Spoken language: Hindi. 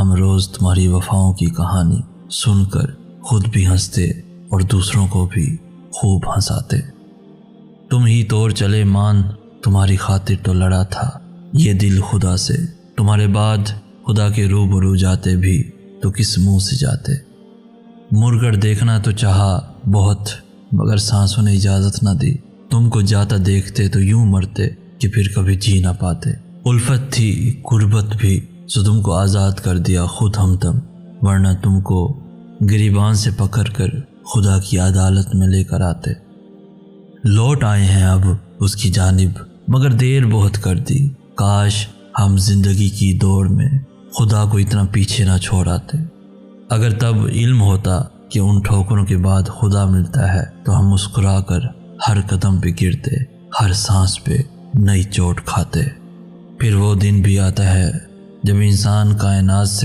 हम रोज़ तुम्हारी वफ़ाओं की कहानी सुनकर खुद भी हंसते और दूसरों को भी खूब हंसाते। तुम ही तोड़ चले मान, तुम्हारी खातिर तो लड़ा था ये दिल खुदा से। तुम्हारे बाद खुदा के रूबरू जाते भी तो किस मुंह से जाते। मुड़कर देखना तो चाहा बहुत, मगर सांसों ने इजाज़त ना दी। तुमको जाता देखते तो यूं मरते कि फिर कभी जी ना पाते। उल्फत थी गुर्बत भी जो तुमको आज़ाद कर दिया खुद हमदम, वरना तुमको गिरीबान से पकड़ कर खुदा की अदालत में लेकर आते। लौट आए हैं अब उसकी जानिब, मगर देर बहुत कर दी। काश हम जिंदगी की दौड़ में खुदा को इतना पीछे ना छोड़ आते। अगर तब इल्म होता कि उन ठोकरों के बाद खुदा मिलता है तो हम मुस्कुरा कर हर कदम पे गिरते, हर सांस पे नई चोट खाते। फिर वो दिन भी आता है जब इंसान कायनात से